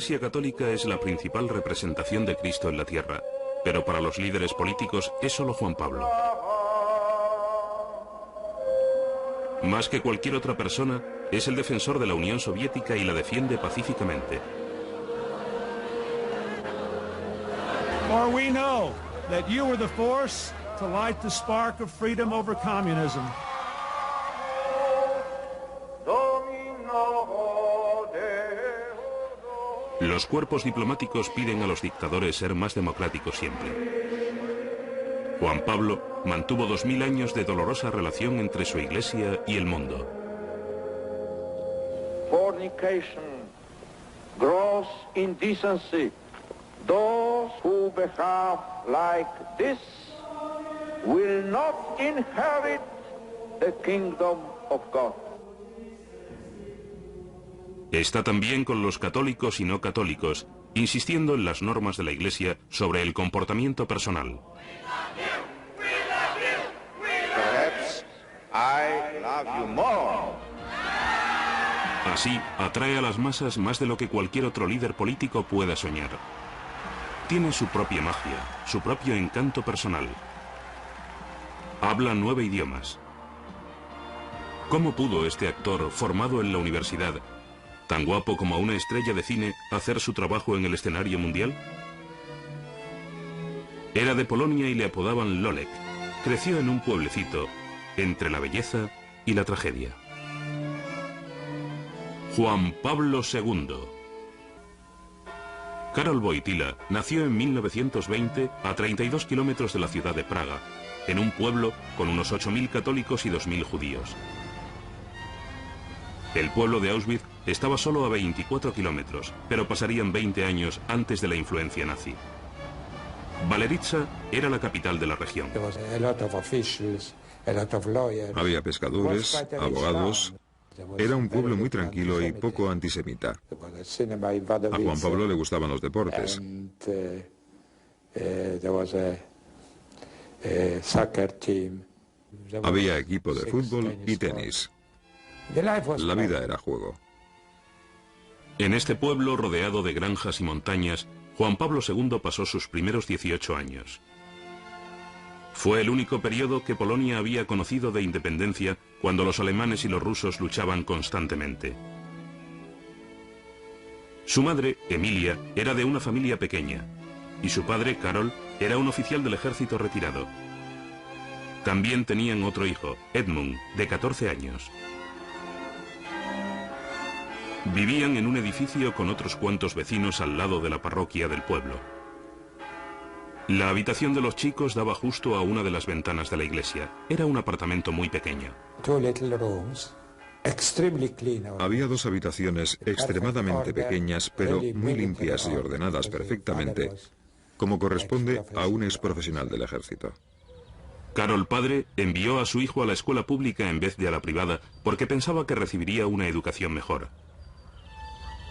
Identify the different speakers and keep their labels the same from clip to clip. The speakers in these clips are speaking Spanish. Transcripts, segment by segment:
Speaker 1: Iglesia Católica es la principal representación de Cristo en la tierra, pero para los líderes políticos es solo Juan Pablo. Más que cualquier otra persona, es el defensor de la Unión Soviética y la defiende pacíficamente.
Speaker 2: For we know that you were the force to light the spark of freedom over communism.
Speaker 1: Los cuerpos diplomáticos piden a los dictadores ser más democráticos siempre. Juan Pablo mantuvo 2000 años de dolorosa relación entre su iglesia y el mundo.
Speaker 3: Fornication, gross indecency. Those who behave like this will not inherit the kingdom of God.
Speaker 1: Está también con los católicos y no católicos, insistiendo en las normas de la Iglesia sobre el comportamiento personal.
Speaker 3: Perhaps I love you more.
Speaker 1: Así, atrae a las masas más de lo que cualquier otro líder político pueda soñar. Tiene su propia magia, su propio encanto personal. Habla 9 idiomas. ¿Cómo pudo este actor, formado en la universidad, tan guapo como una estrella de cine, hacer su trabajo en el escenario mundial? Era de Polonia y le apodaban Lolek. Creció en un pueblecito, entre la belleza y la tragedia. Juan Pablo II. Karol Wojtyła nació en 1920 a 32 kilómetros de la ciudad de Praga, en un pueblo con unos 8000 católicos y 2000 judíos. El pueblo de Auschwitz estaba solo a 24 kilómetros, pero pasarían 20 años antes de la influencia nazi. Valeritsa era la capital de la región.
Speaker 4: Había pescadores, abogados. Era un pueblo muy tranquilo y poco antisemita. A Juan Pablo le gustaban los deportes. Había equipo de fútbol y tenis. La vida era juego.
Speaker 1: En este pueblo, rodeado de granjas y montañas, Juan Pablo II pasó sus primeros 18 años. Fue el único periodo que Polonia había conocido de independencia cuando los alemanes y los rusos luchaban constantemente. Su madre, Emilia, era de una familia pequeña, y su padre, Karol, era un oficial del ejército retirado. También tenían otro hijo, Edmund, de 14 años. Vivían en un edificio con otros cuantos vecinos al lado de la parroquia del pueblo. La habitación de los chicos daba justo a una de las ventanas de la iglesia. Era un apartamento muy pequeño.
Speaker 4: Había 2 habitaciones extremadamente pequeñas, pero muy limpias y ordenadas perfectamente, como corresponde a un ex profesional del ejército.
Speaker 1: Karol padre envió a su hijo a la escuela pública en vez de a la privada porque pensaba que recibiría una educación mejor.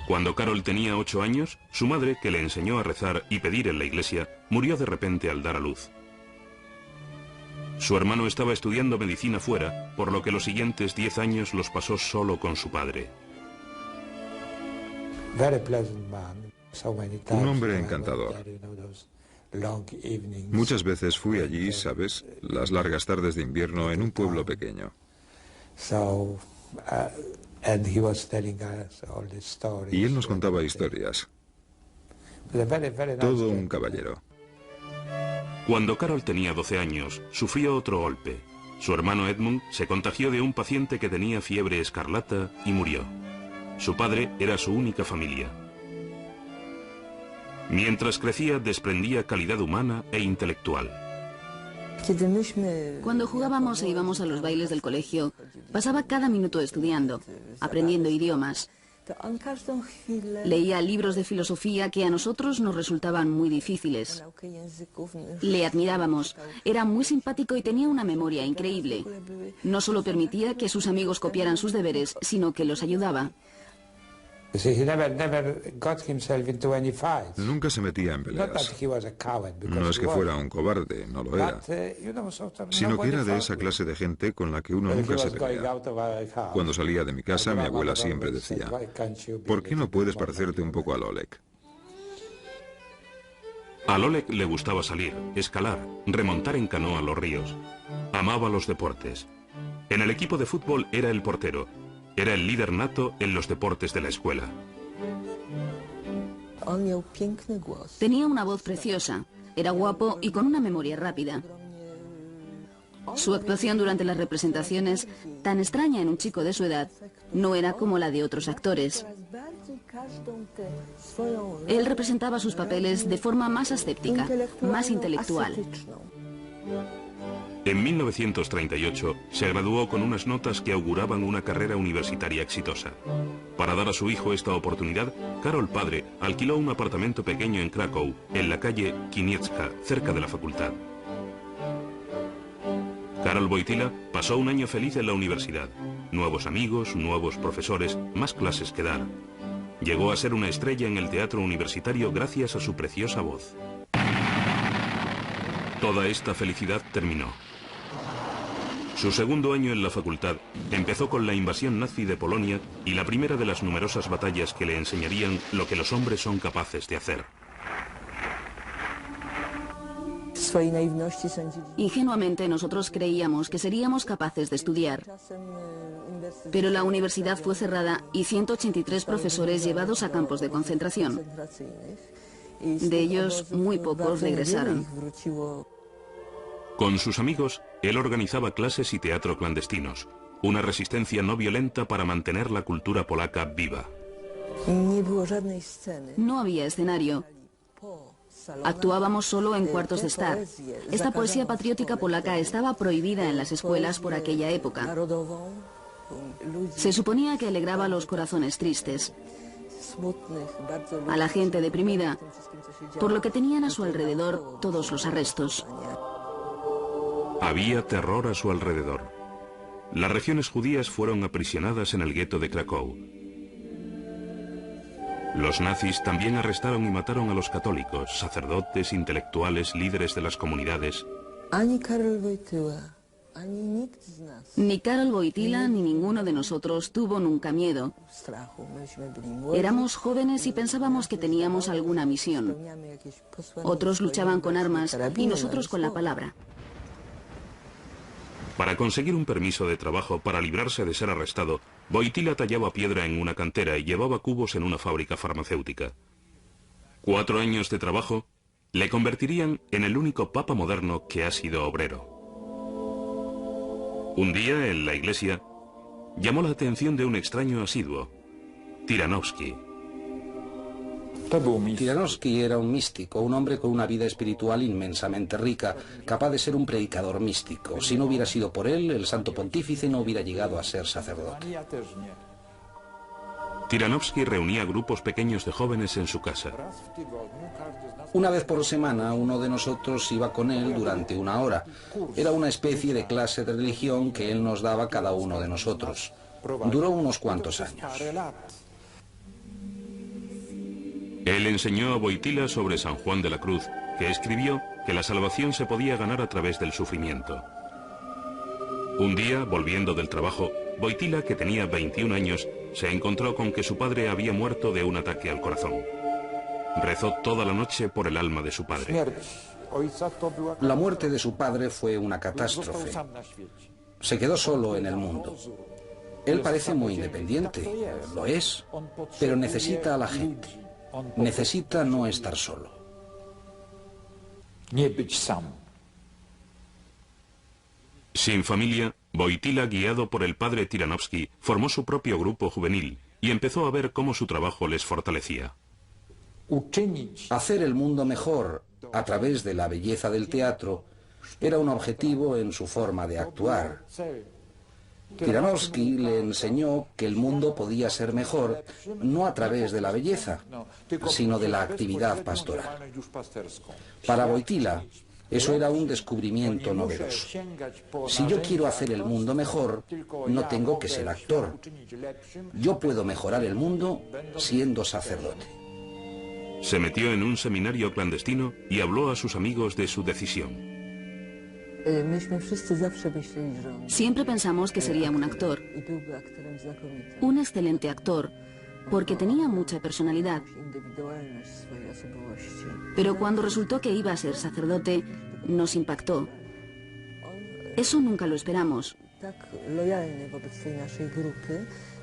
Speaker 1: Cuando Karol tenía 8 años, su madre, que le enseñó a rezar y pedir en la iglesia, murió de repente al dar a luz. Su hermano estaba estudiando medicina fuera, por lo que los siguientes 10 años los pasó solo con su padre.
Speaker 4: Un hombre encantador. Muchas veces fui allí, ¿sabes? Las largas tardes de invierno en un pueblo pequeño. Y él nos contaba historias. Todo un caballero.
Speaker 1: Cuando Karol tenía 12 años, sufrió otro golpe. Su hermano Edmund se contagió de un paciente que tenía fiebre escarlata y murió. Su padre era su única familia. Mientras crecía, desprendía calidad humana e intelectual.
Speaker 5: Cuando jugábamos e íbamos a los bailes del colegio, pasaba cada minuto estudiando, aprendiendo idiomas. Leía libros de filosofía que a nosotros nos resultaban muy difíciles. Le admirábamos, era muy simpático y tenía una memoria increíble. No solo permitía que sus amigos copiaran sus deberes, sino que los ayudaba.
Speaker 4: Nunca se metía en peleas. No es que fuera un cobarde, no lo era, sino que era de esa clase de gente con la que uno nunca se pelea. Cuando salía de mi casa, mi abuela siempre decía, ¿por qué no puedes parecerte un poco a Oleg?
Speaker 1: A Oleg le gustaba salir, escalar, remontar en canoa los ríos. Amaba los deportes. En el equipo de fútbol era el portero. Era el líder nato en los deportes de la escuela.
Speaker 5: Tenía una voz preciosa, era guapo y con una memoria rápida. Su actuación durante las representaciones, tan extraña en un chico de su edad, no era como la de otros actores. Él representaba sus papeles de forma más ascéptica, más intelectual.
Speaker 1: En 1938 se graduó con unas notas que auguraban una carrera universitaria exitosa. Para dar a su hijo esta oportunidad, Karol padre alquiló un apartamento pequeño en Krakow, en la calle Kiniecka, cerca de la facultad. Karol Wojtyła pasó un año feliz en la universidad. Nuevos amigos, nuevos profesores, más clases que dar. Llegó a ser una estrella en el teatro universitario gracias a su preciosa voz. Toda esta felicidad terminó. Su segundo año en la facultad empezó con la invasión nazi de Polonia y la primera de las numerosas batallas que le enseñarían lo que los hombres son capaces de hacer.
Speaker 5: Ingenuamente nosotros creíamos que seríamos capaces de estudiar. Pero la universidad fue cerrada y 183 profesores llevados a campos de concentración. De ellos, muy pocos regresaron.
Speaker 1: Con sus amigos, él organizaba clases y teatro clandestinos, una resistencia no violenta para mantener la cultura polaca viva.
Speaker 5: No había escenario. Actuábamos solo en cuartos de estar. Esta poesía patriótica polaca estaba prohibida en las escuelas por aquella época. Se suponía que alegraba los corazones tristes, a la gente deprimida, por lo que tenían a su alrededor todos los arrestos.
Speaker 1: Había terror a su alrededor. Las regiones judías fueron aprisionadas en el gueto de Krakow. Los nazis también arrestaron y mataron a los católicos, sacerdotes, intelectuales, líderes de las comunidades.
Speaker 5: Ni Karol Wojtyła ni ninguno de nosotros tuvo nunca miedo. Éramos jóvenes y pensábamos que teníamos alguna misión. Otros luchaban con armas y nosotros con la palabra.
Speaker 1: Para conseguir un permiso de trabajo para librarse de ser arrestado, Wojtyła tallaba piedra en una cantera y llevaba cubos en una fábrica farmacéutica. 4 años de trabajo le convertirían en el único papa moderno que ha sido obrero. Un día, en la iglesia, llamó la atención de un extraño asiduo, Tyranowski.
Speaker 6: Tyranowski era un místico, un hombre con una vida espiritual inmensamente rica, capaz de ser un predicador místico. Si no hubiera sido por él, el santo pontífice no hubiera llegado a ser sacerdote.
Speaker 1: Tyranowski reunía grupos pequeños de jóvenes en su casa.
Speaker 6: Una vez por semana, uno de nosotros iba con él durante 1 hora. Era una especie de clase de religión que él nos daba a cada uno de nosotros. Duró unos cuantos años.
Speaker 1: Él enseñó a Wojtyła sobre San Juan de la Cruz, que escribió que la salvación se podía ganar a través del sufrimiento. Un día, volviendo del trabajo, Wojtyła, que tenía 21 años, se encontró con que su padre había muerto de un ataque al corazón. Rezó toda la noche por el alma de su padre.
Speaker 6: La muerte de su padre fue una catástrofe. Se quedó solo en el mundo. Él parece muy independiente, lo es, pero necesita a la gente. Necesita no estar solo.
Speaker 1: Sin familia, Wojtyła, guiado por el padre Tyranowski, formó su propio grupo juvenil y empezó a ver cómo su trabajo les fortalecía.
Speaker 6: Hacer el mundo mejor a través de la belleza del teatro era un objetivo en su forma de actuar. Tyranowski le enseñó que el mundo podía ser mejor no a través de la belleza, sino de la actividad pastoral. Para Wojtyła, Eso era un descubrimiento novedoso. Si yo quiero hacer el mundo mejor, no tengo que ser actor. Yo puedo mejorar el mundo siendo sacerdote.
Speaker 1: Se metió en un seminario clandestino y habló a sus amigos de su decisión.
Speaker 5: Siempre pensamos que sería un actor, un excelente actor, porque tenía mucha personalidad. Pero cuando resultó que iba a ser sacerdote, nos impactó. Eso nunca lo esperamos.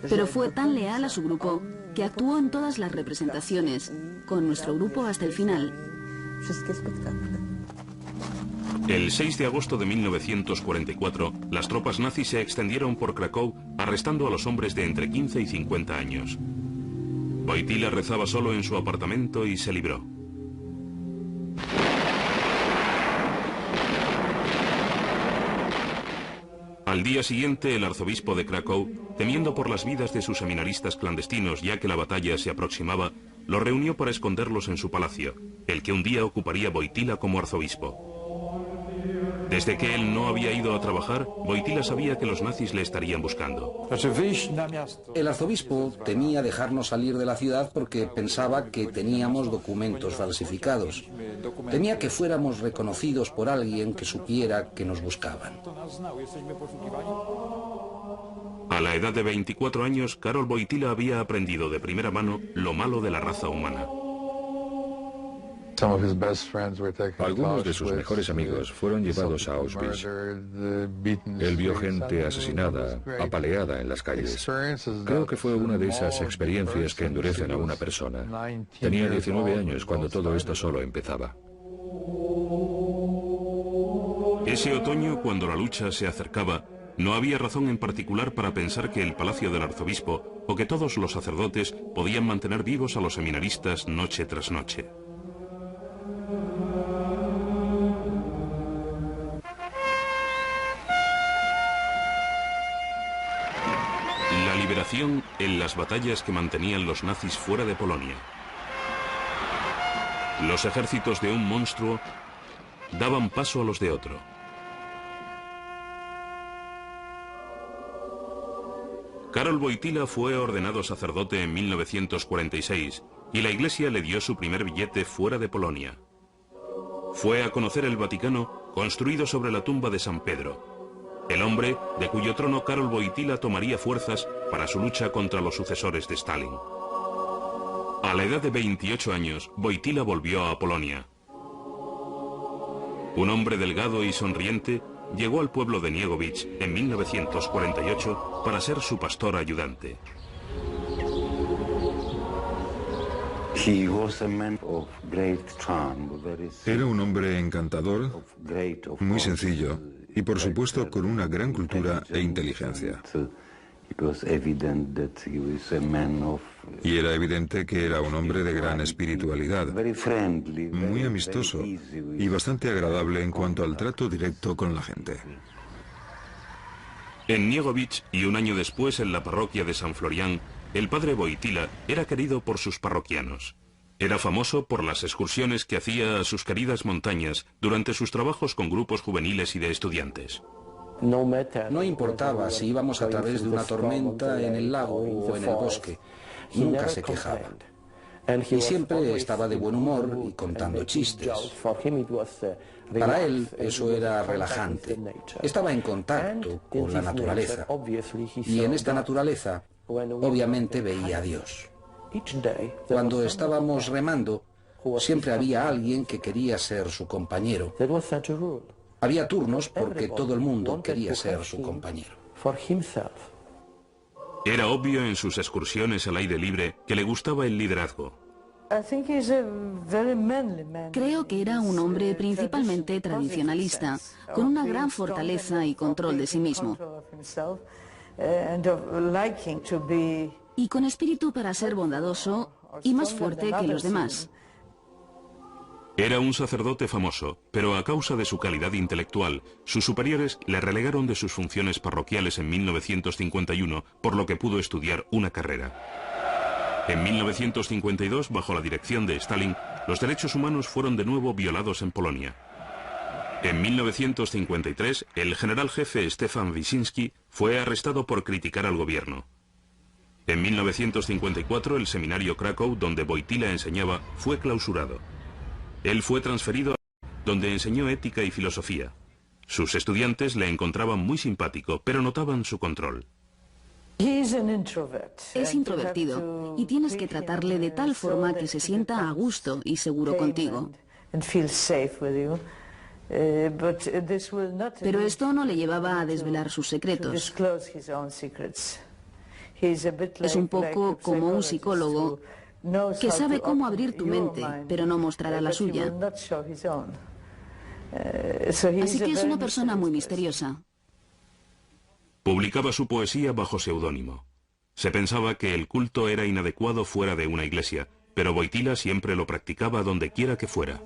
Speaker 5: Pero fue tan leal a su grupo que actuó en todas las representaciones, con nuestro grupo hasta el final.
Speaker 1: El 6 de agosto de 1944, las tropas nazis se extendieron por Cracovia, arrestando a los hombres de entre 15 y 50 años. Wojtyła rezaba solo en su apartamento y se libró. Al día siguiente, el arzobispo de Cracovia, temiendo por las vidas de sus seminaristas clandestinos ya que la batalla se aproximaba, los reunió para esconderlos en su palacio, el que un día ocuparía Wojtyła como arzobispo. Desde que él no había ido a trabajar, Wojtyła sabía que los nazis le estarían buscando.
Speaker 6: El arzobispo temía dejarnos salir de la ciudad porque pensaba que teníamos documentos falsificados. Temía que fuéramos reconocidos por alguien que supiera que nos buscaban.
Speaker 1: A la edad de 24 años, Karol Wojtyła había aprendido de primera mano lo malo de la raza humana.
Speaker 4: Algunos de sus mejores amigos fueron llevados a Auschwitz. Él vio gente asesinada, apaleada en las calles. Creo que fue una de esas experiencias que endurecen a una persona. Tenía 19 años cuando todo esto solo empezaba.
Speaker 1: Ese otoño, cuando la lucha se acercaba, no había razón en particular para pensar que el palacio del arzobispo o que todos los sacerdotes podían mantener vivos a los seminaristas noche tras noche. La liberación en las batallas que mantenían los nazis fuera de Polonia. Los ejércitos de un monstruo daban paso a los de otro. Karol Wojtyła fue ordenado sacerdote en 1946 y la Iglesia le dio su primer billete fuera de Polonia. Fue a conocer el Vaticano construido sobre la tumba de San Pedro, el hombre de cuyo trono Karol Wojtyła tomaría fuerzas para su lucha contra los sucesores de Stalin. A la edad de 28 años, Wojtyła volvió a Polonia. Un hombre delgado y sonriente llegó al pueblo de Niegowicz en 1948 para ser su pastor ayudante.
Speaker 4: Era un hombre encantador, muy sencillo y por supuesto con una gran cultura e inteligencia. Y era evidente que era un hombre de gran espiritualidad, muy amistoso y bastante agradable en cuanto al trato directo con la gente.
Speaker 1: En Niegowicz y un año después en la parroquia de San Florián, el padre Wojtyła era querido por sus parroquianos. Era famoso por las excursiones que hacía a sus queridas montañas durante sus trabajos con grupos juveniles y de estudiantes.
Speaker 6: No importaba si íbamos a través de una tormenta en el lago o en el bosque, nunca se quejaba. Y siempre estaba de buen humor y contando chistes. Para él eso era relajante. Estaba en contacto con la naturaleza. Y en esta naturaleza, obviamente veía a Dios. Cuando estábamos remando, siempre había alguien que quería ser su compañero. Había turnos porque todo el mundo quería ser su compañero.
Speaker 1: Era obvio en sus excursiones al aire libre que le gustaba el liderazgo.
Speaker 5: Creo que era un hombre principalmente tradicionalista, con una gran fortaleza y control de sí mismo. Y con espíritu para ser bondadoso y más fuerte que los demás.
Speaker 1: Era un sacerdote famoso, pero a causa de su calidad intelectual, sus superiores le relegaron de sus funciones parroquiales en 1951, por lo que pudo estudiar una carrera. En 1952, bajo la dirección de Stalin, los derechos humanos fueron de nuevo violados en Polonia. En 1953, el general jefe Stefan Wyszynski fue arrestado por criticar al gobierno. En 1954, el seminario Krakow, donde Wojtyła enseñaba, fue clausurado. Él fue transferido a donde enseñó ética y filosofía. Sus estudiantes le encontraban muy simpático, pero notaban su control.
Speaker 5: Es introvertido y tienes que tratarle de tal forma que se sienta a gusto y seguro contigo. Pero esto no le llevaba a desvelar sus secretos. Es un poco como un psicólogo que sabe cómo abrir tu mente, pero no mostrará la suya. Así que es una persona muy misteriosa.
Speaker 1: Publicaba su poesía bajo seudónimo. Se pensaba que el culto era inadecuado fuera de una iglesia, pero Wojtyła siempre lo practicaba donde quiera que fuera.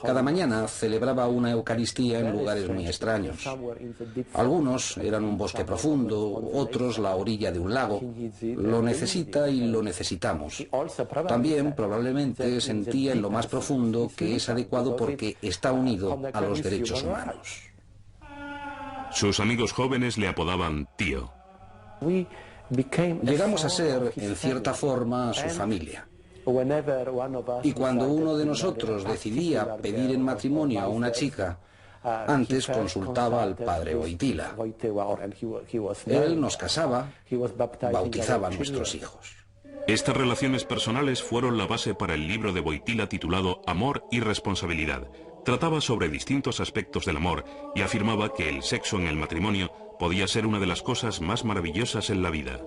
Speaker 6: Cada mañana celebraba una Eucaristía en lugares muy extraños. Algunos eran un bosque profundo, otros la orilla de un lago. Lo necesita y lo necesitamos. También probablemente sentía en lo más profundo que es adecuado porque está unido a los derechos humanos.
Speaker 1: Sus amigos jóvenes le apodaban tío.
Speaker 6: Llegamos a ser, en cierta forma, su familia. Y cuando uno de nosotros decidía pedir en matrimonio a una chica, antes consultaba al padre Wojtyła. Él nos casaba, bautizaba a nuestros hijos.
Speaker 1: Estas relaciones personales fueron la base para el libro de Wojtyła titulado Amor y responsabilidad. Trataba sobre distintos aspectos del amor y afirmaba que el sexo en el matrimonio podía ser una de las cosas más maravillosas en la vida.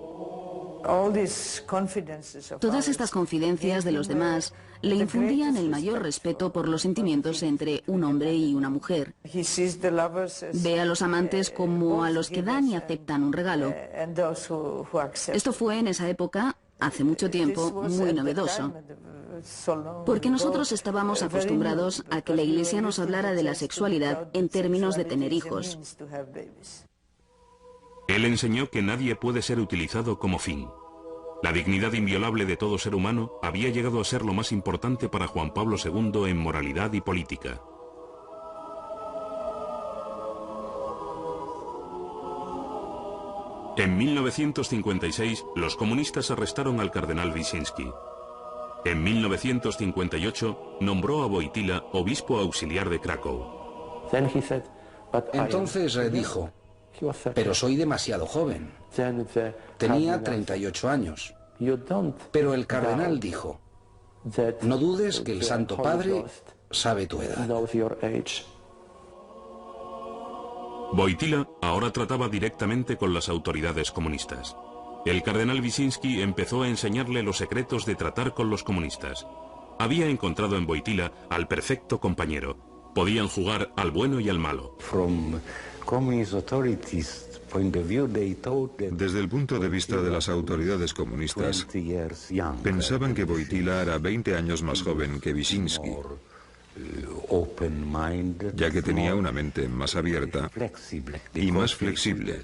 Speaker 5: Todas estas confidencias de los demás le infundían el mayor respeto por los sentimientos entre un hombre y una mujer. Ve a los amantes como a los que dan y aceptan un regalo. Esto fue en esa época, hace mucho tiempo, muy novedoso. Porque nosotros estábamos acostumbrados a que la Iglesia nos hablara de la sexualidad en términos de tener hijos.
Speaker 1: Él enseñó que nadie puede ser utilizado como fin. La dignidad inviolable de todo ser humano había llegado a ser lo más importante para Juan Pablo II en moralidad y política. En 1956, los comunistas arrestaron al cardenal Wyszynski. En 1958, nombró a Wojtyła obispo auxiliar de Krakow.
Speaker 6: Entonces dijo, pero soy demasiado joven. Tenía 38 años. Pero el cardenal dijo, no dudes que el Santo Padre sabe tu edad.
Speaker 1: Wojtyła ahora trataba directamente con las autoridades comunistas. El cardenal Wyszynski empezó a enseñarle los secretos de tratar con los comunistas. Había encontrado en Wojtyła al perfecto compañero. Podían jugar al bueno y al malo.
Speaker 4: Desde el punto de vista de las autoridades comunistas, pensaban que Wojtyła era 20 años más joven que Wyszynski, ya que tenía una mente más abierta y más flexible.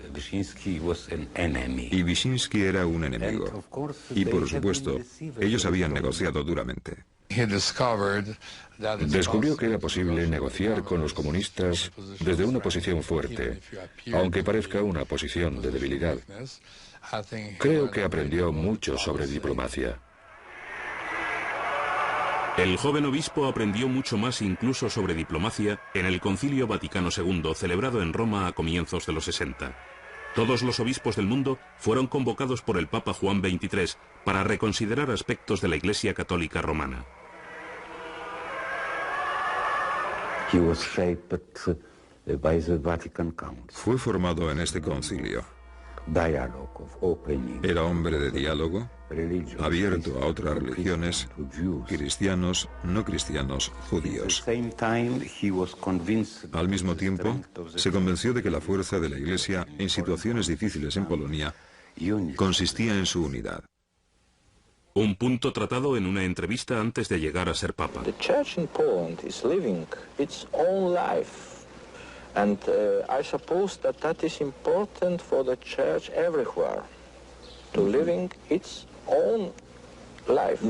Speaker 4: Y Wyszynski era un enemigo. Y por supuesto, ellos habían negociado duramente.
Speaker 7: Descubrió que era posible negociar con los comunistas desde una posición fuerte, aunque parezca una posición de debilidad. Creo que aprendió mucho sobre diplomacia.
Speaker 1: El joven obispo aprendió mucho más incluso sobre diplomacia en el Concilio Vaticano II, celebrado en Roma a comienzos de los 60. Todos los obispos del mundo fueron convocados por el Papa Juan XXIII para reconsiderar aspectos de la Iglesia Católica Romana.
Speaker 4: Fue formado en este concilio. Era hombre de diálogo, abierto a otras religiones, cristianos, no cristianos, judíos. Al mismo tiempo, se convenció de que la fuerza de la Iglesia en situaciones difíciles en Polonia consistía en su unidad.
Speaker 1: Un punto tratado en una entrevista antes de llegar a ser papa.
Speaker 3: The church in Poland is living its own life. And I suppose that is important for the church everywhere, to living its own life.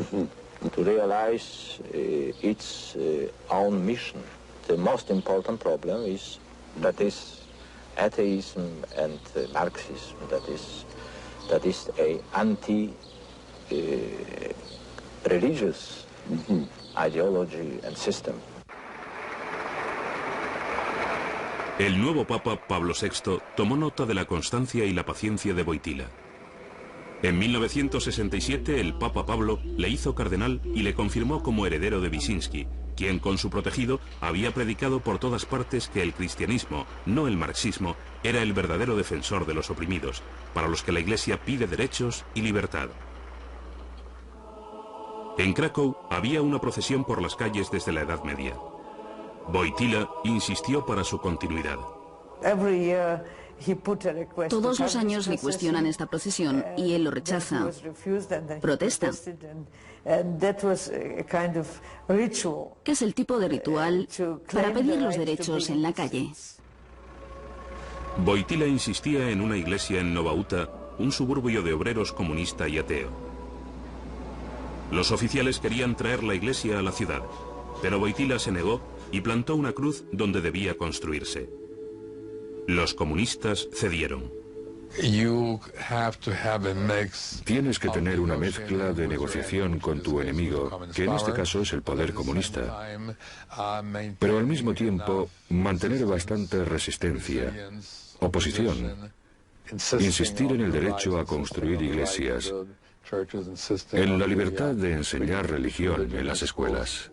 Speaker 3: to realize its own mission. The most important problem is atheism and Marxism. That is a anti-religious ideology and system.
Speaker 1: El nuevo Papa Pablo VI tomó nota de la constancia y la paciencia de Wojtyła. En 1967 el Papa Pablo le hizo cardenal y le confirmó como heredero de Wyszynski, quien con su protegido había predicado por todas partes que el cristianismo, no el marxismo, era el verdadero defensor de los oprimidos, para los que la Iglesia pide derechos y libertad. En Krakow había una procesión por las calles desde la Edad Media. Wojtyła insistió para su continuidad.
Speaker 5: Todos los años le cuestionan esta procesión y él lo rechaza. Protesta. Que es el tipo de ritual para pedir los derechos en la calle.
Speaker 1: Wojtyła insistía en una iglesia en Nowa Huta, un suburbio de obreros comunista y ateo. Los oficiales querían traer la iglesia a la ciudad, pero Wojtyła se negó y plantó una cruz donde debía construirse. Los comunistas cedieron.
Speaker 7: Tienes que tener una mezcla de negociación con tu enemigo, que en este caso es el poder comunista, pero al mismo tiempo mantener bastante resistencia, oposición, insistir en el derecho a construir iglesias, en la libertad de enseñar religión en las escuelas.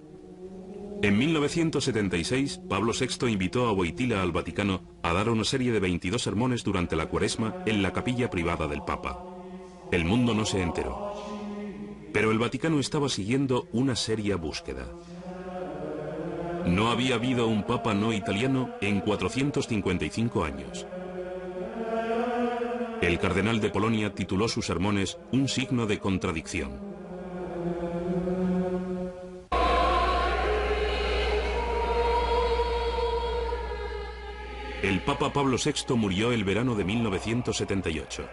Speaker 1: En 1976, Pablo VI invitó a Wojtyła al Vaticano a dar una serie de 22 sermones durante la Cuaresma en la capilla privada del Papa. El mundo no se enteró. Pero el Vaticano estaba siguiendo una seria búsqueda. No había habido un Papa no italiano en 455 años. El cardenal de Polonia tituló sus sermones Un signo de contradicción. El Papa Pablo VI murió el verano de 1978.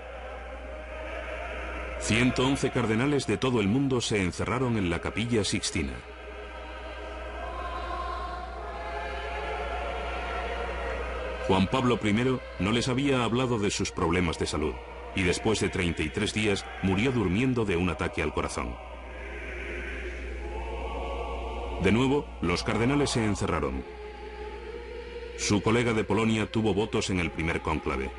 Speaker 1: 111 cardenales de todo el mundo se encerraron en la Capilla Sixtina. Juan Pablo I no les había hablado de sus problemas de salud y después de 33 días murió durmiendo de un ataque al corazón. De nuevo, los cardenales se encerraron. Su colega de Polonia tuvo votos en el primer cónclave.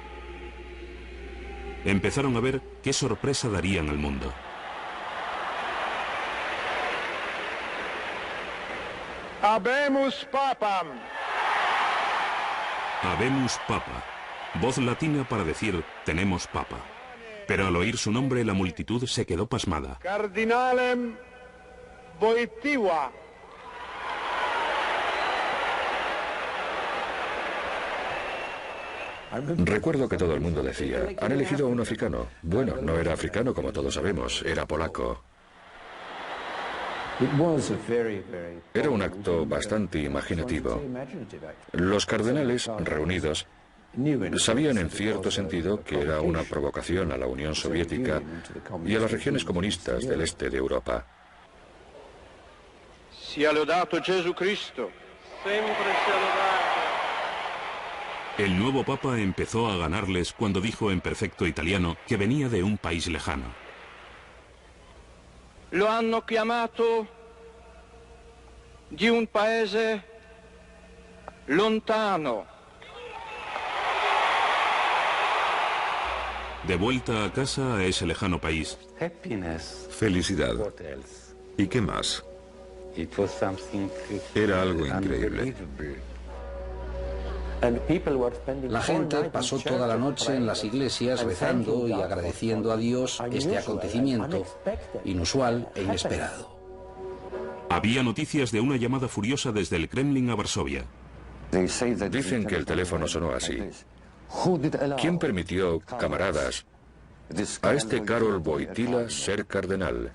Speaker 1: Empezaron a ver qué sorpresa darían al mundo.
Speaker 2: Habemus Papam.
Speaker 1: Habemus Papa, voz latina para decir tenemos Papa. Pero al oír su nombre la multitud se quedó pasmada.
Speaker 2: Cardinalem Wojtyła.
Speaker 7: Recuerdo que todo el mundo decía, han elegido a un africano. Bueno, no era africano como todos sabemos, era polaco. Era un acto bastante imaginativo. Los cardenales reunidos sabían en cierto sentido que era una provocación a la Unión Soviética y a las regiones comunistas del este de Europa.
Speaker 2: Sia lodato Gesù Cristo. Sempre sia lodato.
Speaker 1: El nuevo Papa empezó a ganarles cuando dijo en perfecto italiano que venía de un país lejano.
Speaker 2: Lo hanno chiamato di un paese lontano.
Speaker 1: De vuelta a casa a ese lejano país.
Speaker 4: Felicidad. ¿Y qué más? Era algo increíble.
Speaker 6: La gente pasó toda la noche en las iglesias rezando y agradeciendo a Dios este acontecimiento inusual e inesperado.
Speaker 1: Había noticias de una llamada furiosa desde el Kremlin a Varsovia.
Speaker 7: Dicen que el teléfono sonó así. ¿Quién permitió, camaradas, a este Karol Wojtyła ser cardenal?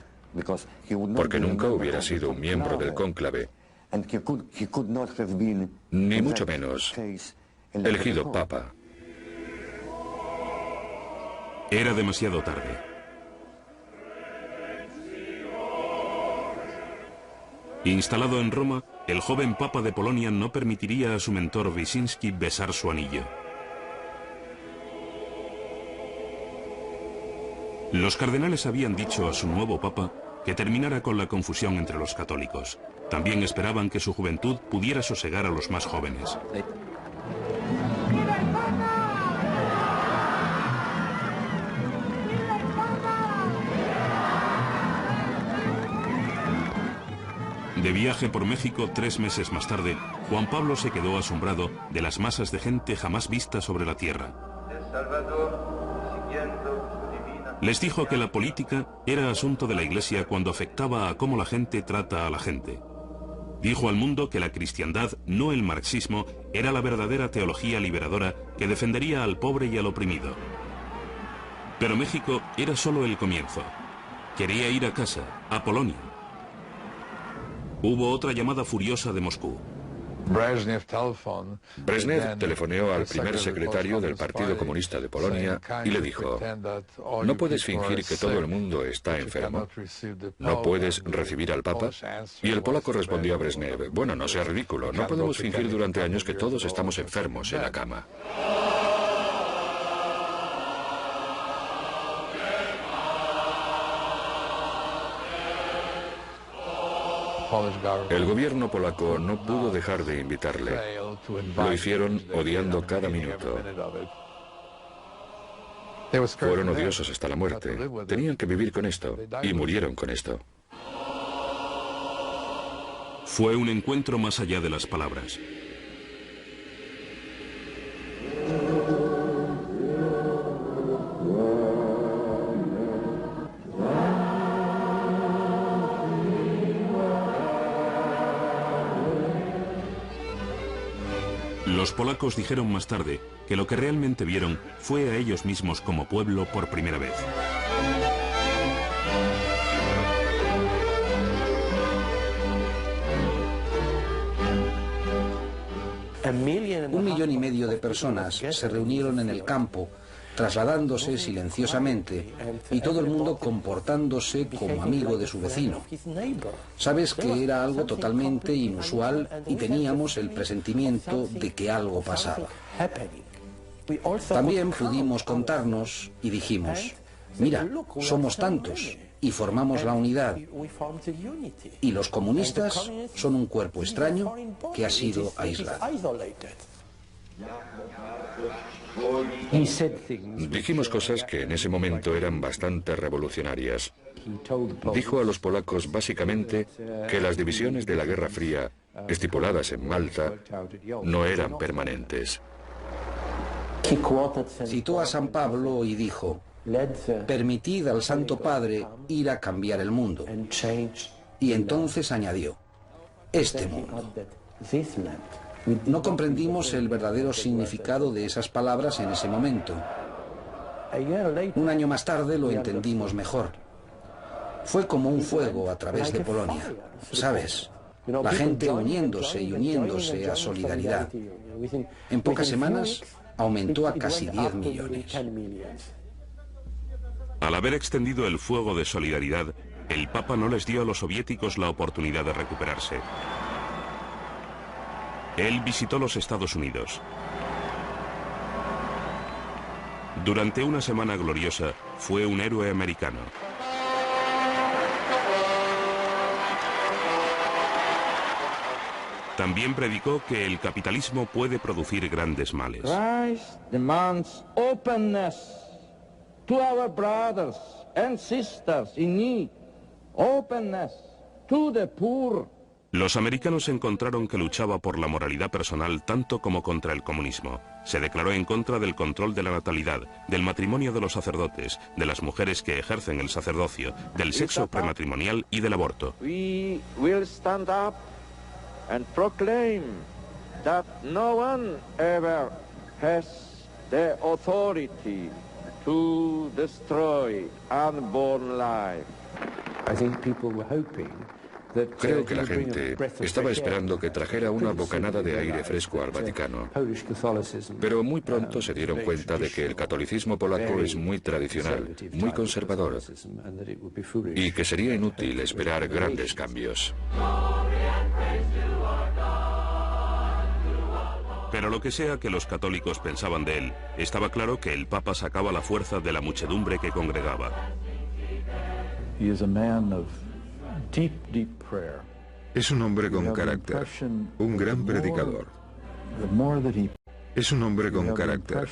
Speaker 7: Porque nunca hubiera sido un miembro del cónclave, ni mucho menos elegido papa.
Speaker 1: Era demasiado tarde. Instalado en Roma, el joven Papa de Polonia no permitiría a su mentor Wyszynski besar su anillo. Los cardenales habían dicho a su nuevo Papa que terminara con la confusión entre los católicos. También esperaban que su juventud pudiera sosegar a los más jóvenes. De viaje por México 3 meses más tarde, Juan Pablo se quedó asombrado de las masas de gente jamás vistas sobre la tierra. Les dijo que la política era asunto de la Iglesia cuando afectaba a cómo la gente trata a la gente. Dijo al mundo que la cristiandad, no el marxismo, era la verdadera teología liberadora que defendería al pobre y al oprimido. Pero México era solo el comienzo. Quería ir a casa, a Polonia. Hubo otra llamada furiosa de Moscú.
Speaker 7: Brezhnev telefoneó al primer secretario del Partido Comunista de Polonia y le dijo: no puedes fingir que todo el mundo está enfermo, no puedes recibir al Papa. Y el polaco respondió a Brezhnev: bueno, no sea ridículo, no podemos fingir durante años que todos estamos enfermos en la cama. El gobierno polaco no pudo dejar de invitarle. Lo hicieron odiando cada minuto. Fueron odiosos hasta la muerte. Tenían que vivir con esto, y murieron con esto.
Speaker 1: Fue un encuentro más allá de las palabras. Los polacos dijeron más tarde que lo que realmente vieron fue a ellos mismos como pueblo por primera vez.
Speaker 6: $1,5 millones de personas se reunieron en el campo, trasladándose silenciosamente, y todo el mundo comportándose como amigo de su vecino. Sabes que era algo totalmente inusual y teníamos el presentimiento de que algo pasaba. También pudimos contarnos y dijimos: mira, somos tantos y formamos la unidad. Y los comunistas son un cuerpo extraño que ha sido aislado.
Speaker 7: Dijimos cosas que en ese momento eran bastante revolucionarias. Dijo a los polacos básicamente que las divisiones de la Guerra Fría, estipuladas en Malta, no eran permanentes.
Speaker 6: Citó a San Pablo y dijo: permitid al Santo Padre ir a cambiar el mundo. Y entonces añadió: este mundo. No comprendimos el verdadero significado de esas palabras en ese momento. Un año más tarde lo entendimos mejor. Fue como un fuego a través de Polonia, ¿sabes? La gente uniéndose y uniéndose a solidaridad. En pocas semanas aumentó a casi 10 millones.
Speaker 1: Al haber extendido el fuego de solidaridad, el Papa no les dio a los soviéticos la oportunidad de recuperarse. Él visitó los Estados Unidos. Durante una semana gloriosa, fue un héroe americano. También predicó que el capitalismo puede producir grandes males.
Speaker 3: Christ demands openness to our brothers and sisters in need, openness to the poor.
Speaker 1: Los americanos encontraron que luchaba por la moralidad personal tanto como contra el comunismo. Se declaró en contra del control de la natalidad, del matrimonio de los sacerdotes, de las mujeres que ejercen el sacerdocio, del sexo prematrimonial y del aborto.
Speaker 3: We will stand up and proclaim that no one ever has the authority to destroy unborn life.
Speaker 8: I think people were hoping
Speaker 7: Creo que la gente estaba esperando que trajera una bocanada de aire fresco al Vaticano. Pero muy pronto se dieron cuenta de que el catolicismo polaco es muy tradicional, muy conservador, y que sería inútil esperar grandes cambios.
Speaker 1: Pero lo que sea que los católicos pensaban de él, estaba claro que el Papa sacaba la fuerza de la muchedumbre que congregaba.
Speaker 4: Es un hombre con carácter, un gran predicador. Es un hombre con carácter,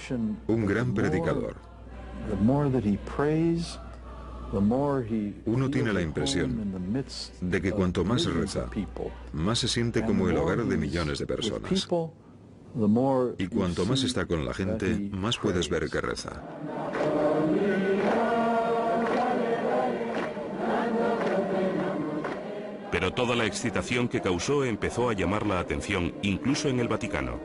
Speaker 4: un gran predicador. Uno tiene la impresión de que cuanto más reza, más se siente como el hogar de millones de personas. Y cuanto más está con la gente, más puedes ver que reza.
Speaker 1: Pero toda la excitación que causó empezó a llamar la atención, incluso en el Vaticano.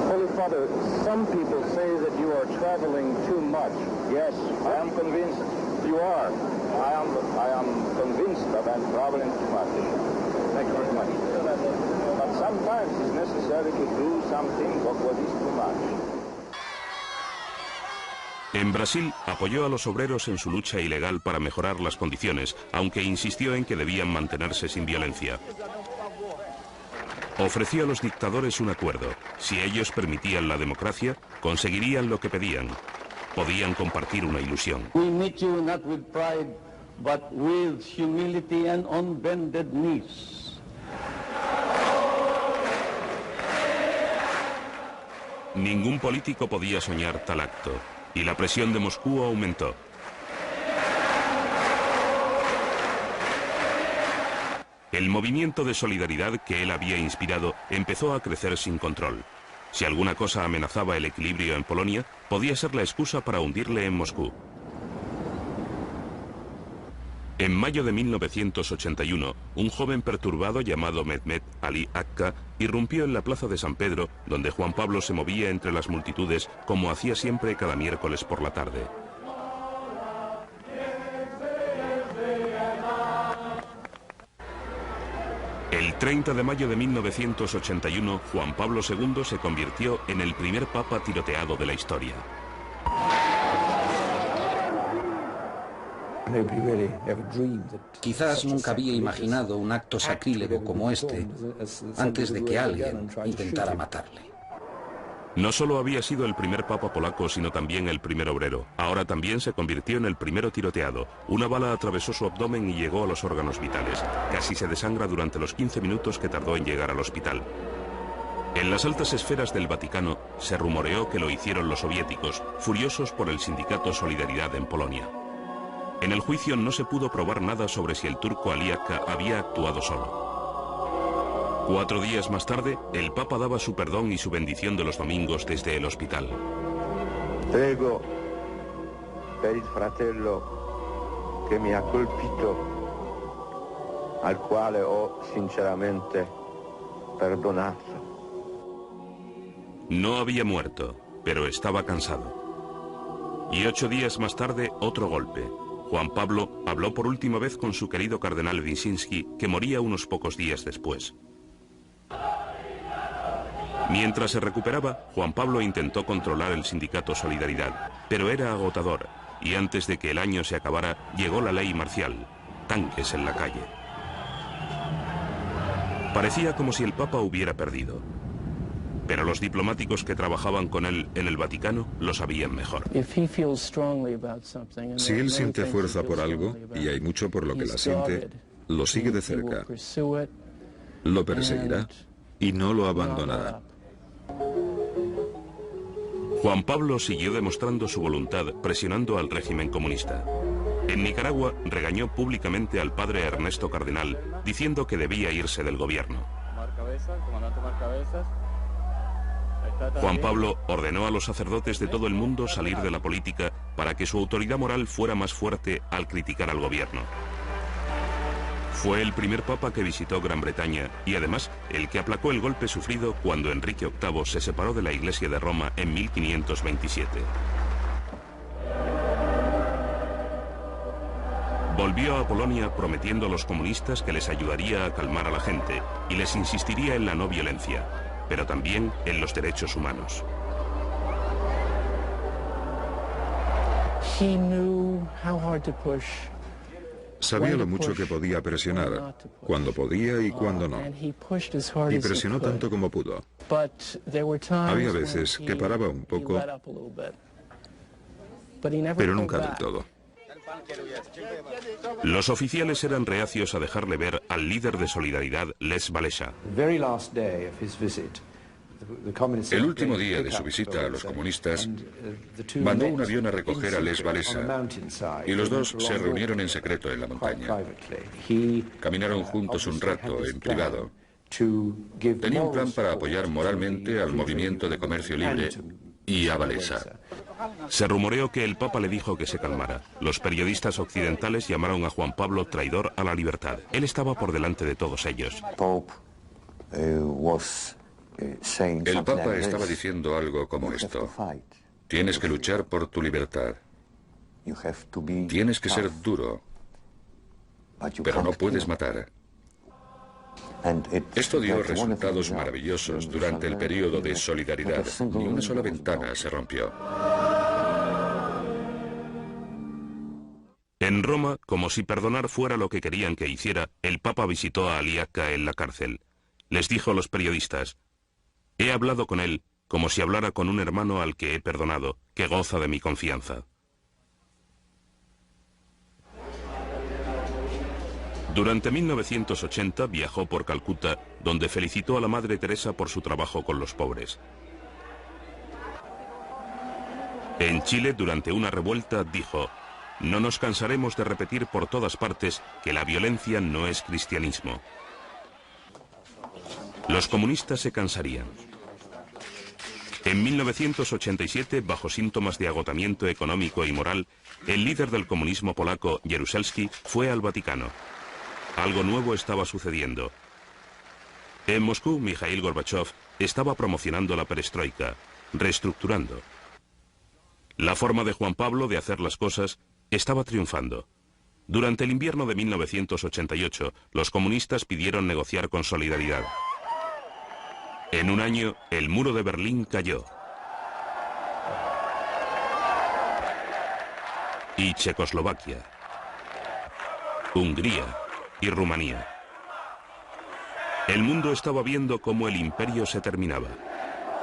Speaker 3: Holy Father, some people say that you are traveling too much. Yes, I am convinced you are. I am convinced that I'm traveling too much. Thank you very much. But sometimes it's necessary to do something of what is too much.
Speaker 1: En Brasil apoyó a los obreros en su lucha ilegal para mejorar las condiciones, aunque insistió en que debían mantenerse sin violencia. Ofreció a los dictadores un acuerdo. Si ellos permitían la democracia, conseguirían lo que pedían. Podían compartir una ilusión.
Speaker 8: We meet you not with pride, but with humility and on bended knees.
Speaker 1: Ningún político podía soñar tal acto, y la presión de Moscú aumentó. El movimiento de solidaridad que él había inspirado empezó a crecer sin control. Si alguna cosa amenazaba el equilibrio en Polonia, podía ser la excusa para hundirle en Moscú. En mayo de 1981, un joven perturbado llamado Mehmet Ali Akka irrumpió en la plaza de San Pedro, donde Juan Pablo se movía entre las multitudes como hacía siempre cada miércoles por la tarde. El 30 de mayo de 1981, Juan Pablo II se convirtió en el primer papa tiroteado de la historia.
Speaker 6: Quizás nunca había imaginado un acto sacrílego como este antes de que alguien intentara matarle.
Speaker 1: No solo había sido el primer papa polaco, sino también el primer obrero. Ahora también se convirtió en el primero tiroteado. Una bala atravesó su abdomen y llegó a los órganos vitales. Casi se desangra durante los 15 minutos que tardó en llegar al hospital. En las altas esferas del Vaticano se rumoreó que lo hicieron los soviéticos, furiosos por el sindicato Solidaridad en Polonia. En el juicio no se pudo probar nada sobre si el turco Ali Akka había actuado solo. 4 días más tarde, el Papa daba su perdón y su bendición de los domingos desde el hospital.
Speaker 3: Prego per il fratello che mi ha colpito, al quale ho sinceramente perdonato.
Speaker 1: No había muerto, pero estaba cansado. Y 8 días más tarde, otro golpe. Juan Pablo habló por última vez con su querido cardenal Wyszynski, que moría unos pocos días después. Mientras se recuperaba, Juan Pablo intentó controlar el sindicato Solidaridad, pero era agotador, y antes de que el año se acabara, llegó la ley marcial, tanques en la calle. Parecía como si el Papa hubiera perdido. Pero los diplomáticos que trabajaban con él en el Vaticano lo sabían mejor.
Speaker 4: Si él siente fuerza por algo, y hay mucho por lo que la siente, lo sigue de cerca, lo perseguirá y no lo abandonará.
Speaker 1: Juan Pablo siguió demostrando su voluntad presionando al régimen comunista. En Nicaragua regañó públicamente al padre Ernesto Cardenal, diciendo que debía irse del gobierno. Juan Pablo ordenó a los sacerdotes de todo el mundo salir de la política para que su autoridad moral fuera más fuerte al criticar al gobierno. Fue el primer papa que visitó Gran Bretaña y además el que aplacó el golpe sufrido cuando Enrique VIII se separó de la Iglesia de Roma en 1527. Volvió a Polonia prometiendo a los comunistas que les ayudaría a calmar a la gente y les insistiría en la no violencia, pero también en los derechos humanos.
Speaker 4: Sabía lo mucho que podía presionar, cuando podía y cuando no. Y presionó tanto como pudo. Había veces que paraba un poco, pero nunca del todo.
Speaker 1: Los oficiales eran reacios a dejarle ver al líder de Solidaridad, Lech Walesa.
Speaker 7: El último día de su visita a los comunistas, mandó un avión a recoger a Lech Walesa y los dos se reunieron en secreto en la montaña. Caminaron juntos un rato, en privado. Tenía un plan para apoyar moralmente al movimiento de comercio libre y a Walesa.
Speaker 1: Se rumoreó que el Papa le dijo que se calmara. Los periodistas occidentales llamaron a Juan Pablo traidor a la libertad. Él estaba por delante de todos ellos.
Speaker 7: El Papa estaba diciendo algo como esto: tienes que luchar por tu libertad. Tienes que ser duro, pero no puedes matar. Esto dio resultados maravillosos durante el periodo de Solidaridad. Ni una sola ventana se rompió.
Speaker 1: En Roma, como si perdonar fuera lo que querían que hiciera, el Papa visitó a Aliaca en la cárcel. Les dijo a los periodistas: he hablado con él como si hablara con un hermano al que he perdonado, que goza de mi confianza. Durante 1980 viajó por Calcuta, donde felicitó a la Madre Teresa por su trabajo con los pobres. En Chile, durante una revuelta, dijo: no nos cansaremos de repetir por todas partes que la violencia no es cristianismo. Los comunistas se cansarían. En 1987, bajo síntomas de agotamiento económico y moral, el líder del comunismo polaco, Jaruzelski, fue al Vaticano. Algo nuevo estaba sucediendo. En Moscú, Mikhail Gorbachev estaba promocionando la perestroika, reestructurando. La forma de Juan Pablo de hacer las cosas estaba triunfando. Durante el invierno de 1988, los comunistas pidieron negociar con Solidaridad. En un año, el muro de Berlín cayó. Y Checoslovaquia, Hungría y Rumanía. El mundo estaba viendo cómo el imperio se terminaba.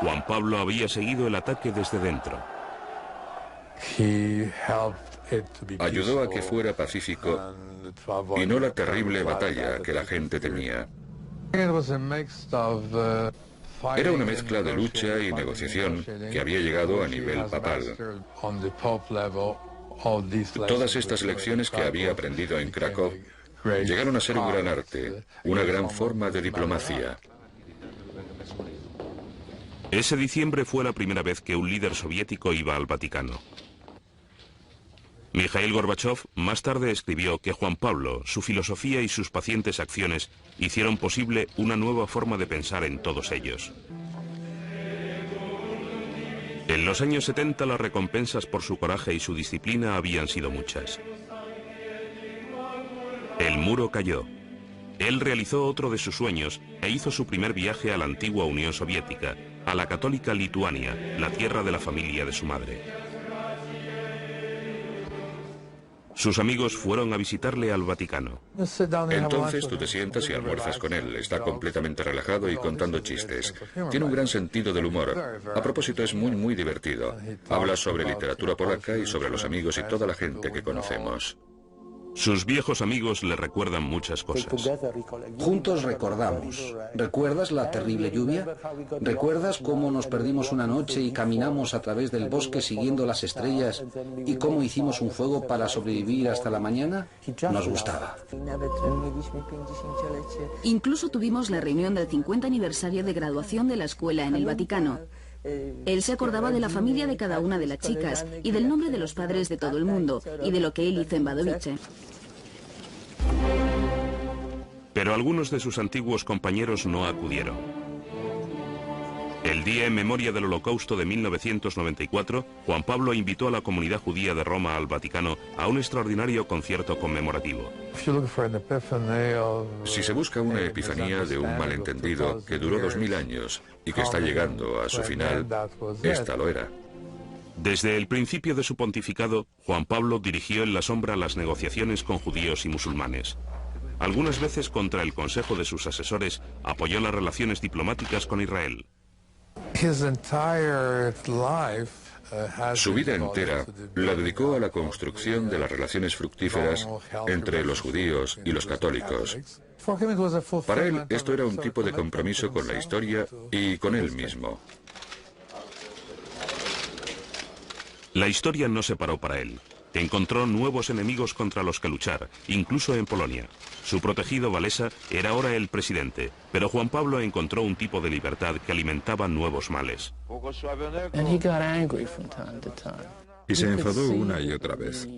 Speaker 1: Juan Pablo había seguido el ataque desde dentro.
Speaker 7: Ayudó a que fuera pacífico y no la terrible batalla que la gente temía. Era una mezcla de lucha y negociación que había llegado a nivel papal. Todas estas lecciones que había aprendido en Cracov llegaron a ser un gran arte, una gran forma de diplomacia.
Speaker 1: Ese diciembre fue la primera vez que un líder soviético iba al Vaticano. Mikhail Gorbachev más tarde escribió que Juan Pablo, su filosofía y sus pacientes acciones hicieron posible una nueva forma de pensar en todos ellos. En los años 70 las recompensas por su coraje y su disciplina habían sido muchas. El muro cayó. Él realizó otro de sus sueños e hizo su primer viaje a la antigua Unión Soviética, a la católica Lituania, la tierra de la familia de su madre. Sus amigos fueron a visitarle al Vaticano.
Speaker 7: Entonces tú te sientas y almuerzas con él. Está completamente relajado y contando chistes. Tiene un gran sentido del humor. A propósito, es muy divertido. Habla sobre literatura polaca y sobre los amigos y toda la gente que conocemos.
Speaker 1: Sus viejos amigos le recuerdan muchas cosas.
Speaker 6: Juntos recordamos. ¿Recuerdas la terrible lluvia? ¿Recuerdas cómo nos perdimos una noche y caminamos a través del bosque siguiendo las estrellas y cómo hicimos un fuego para sobrevivir hasta la mañana? Nos gustaba.
Speaker 5: Incluso tuvimos la reunión del 50 aniversario de graduación de la escuela en el Vaticano. Él se acordaba de la familia de cada una de las chicas y del nombre de los padres de todo el mundo y de lo que él hizo en Wadowice.
Speaker 1: Pero algunos de sus antiguos compañeros no acudieron. El día en memoria del Holocausto de 1994, Juan Pablo invitó a la comunidad judía de Roma al Vaticano a un extraordinario concierto conmemorativo.
Speaker 7: Si se busca una epifanía de un malentendido que duró 2000 años y que está llegando a su final, esta lo era.
Speaker 1: Desde el principio de su pontificado, Juan Pablo dirigió en la sombra las negociaciones con judíos y musulmanes. Algunas veces, contra el consejo de sus asesores, apoyó las relaciones diplomáticas con Israel.
Speaker 7: Su vida entera la dedicó a la construcción de las relaciones fructíferas entre los judíos y los católicos. Para él, esto era un tipo de compromiso con la historia y con él mismo.
Speaker 1: La historia no se paró para él. Encontró nuevos enemigos contra los que luchar, incluso en Polonia. Su protegido Walesa era ahora el presidente, pero Juan Pablo encontró un tipo de libertad que alimentaba nuevos males.
Speaker 4: Y se enfadó una y otra vez.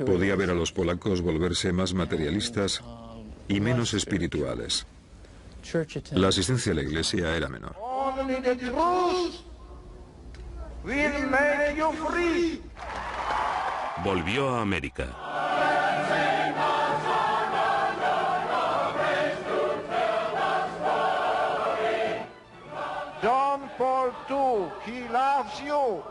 Speaker 4: Podía ver a los polacos volverse más materialistas y menos espirituales. La asistencia a la iglesia era menor.
Speaker 3: Will make you free.
Speaker 1: Volvió a América.
Speaker 3: John Paul II, he loves you.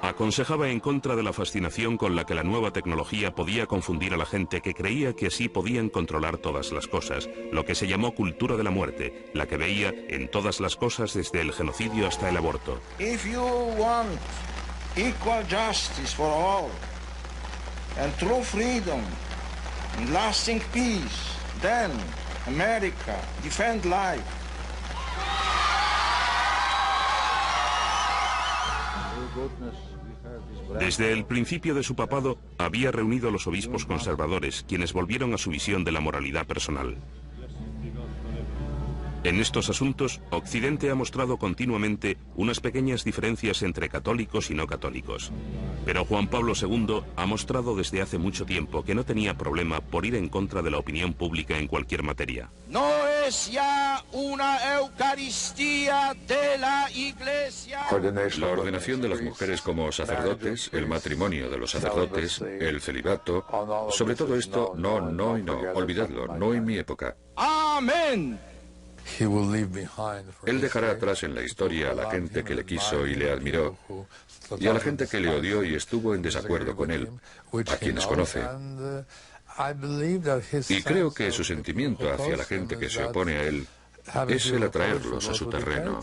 Speaker 1: Aconsejaba en contra de la fascinación con la que la nueva tecnología podía confundir a la gente que creía que así podían controlar todas las cosas, lo que se llamó cultura de la muerte, la que veía en todas las cosas desde el genocidio hasta el aborto.
Speaker 3: If you want equal justice for all and true freedom and lasting peace, then America defend life.
Speaker 1: Desde el principio de su papado, había reunido a los obispos conservadores, quienes volvieron a su visión de la moralidad personal. En estos asuntos, Occidente ha mostrado continuamente unas pequeñas diferencias entre católicos y no católicos. Pero Juan Pablo II ha mostrado desde hace mucho tiempo que no tenía problema por ir en contra de la opinión pública en cualquier materia.
Speaker 3: No es ya una Eucaristía de la Iglesia.
Speaker 7: La ordenación de las mujeres como sacerdotes, el matrimonio de los sacerdotes, el celibato, sobre todo esto, no, no y no, olvidadlo, no en mi época.
Speaker 3: Amén.
Speaker 7: Él dejará atrás en la historia a la gente que le quiso y le admiró, y a la gente que le odió y estuvo en desacuerdo con él, a quienes conoce. Y creo que su sentimiento hacia la gente que se opone a él es el atraerlos a su terreno.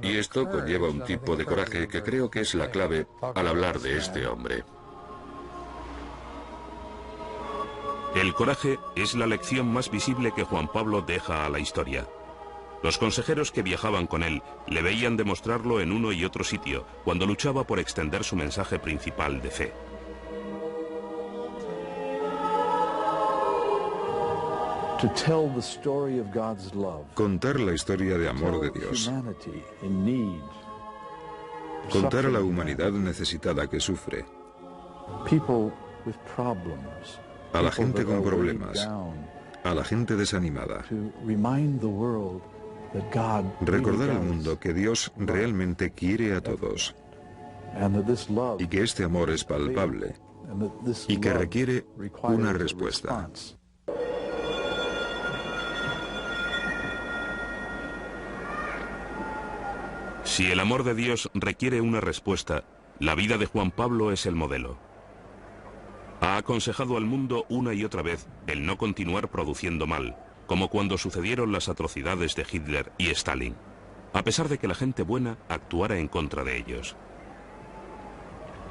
Speaker 7: Y esto conlleva un tipo de coraje que creo que es la clave al hablar de este hombre.
Speaker 1: El coraje es la lección más visible que Juan Pablo deja a la historia. Los consejeros que viajaban con él le veían demostrarlo en uno y otro sitio, cuando luchaba por extender su mensaje principal de fe.
Speaker 4: Contar la historia de amor de Dios. Contar a la humanidad necesitada que sufre. A la gente con problemas, a la gente desanimada. Recordar al mundo que Dios realmente quiere a todos y que este amor es palpable y que requiere una respuesta.
Speaker 1: Si el amor de Dios requiere una respuesta, la vida de Juan Pablo es el modelo. Ha aconsejado al mundo una y otra vez el no continuar produciendo mal, como cuando sucedieron las atrocidades de Hitler y Stalin, a pesar de que la gente buena actuara en contra de ellos.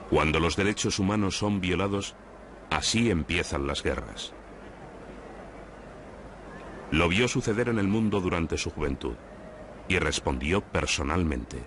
Speaker 1: Cuando los derechos humanos son violados, así empiezan las guerras. Lo vio suceder en el mundo durante su juventud y respondió personalmente.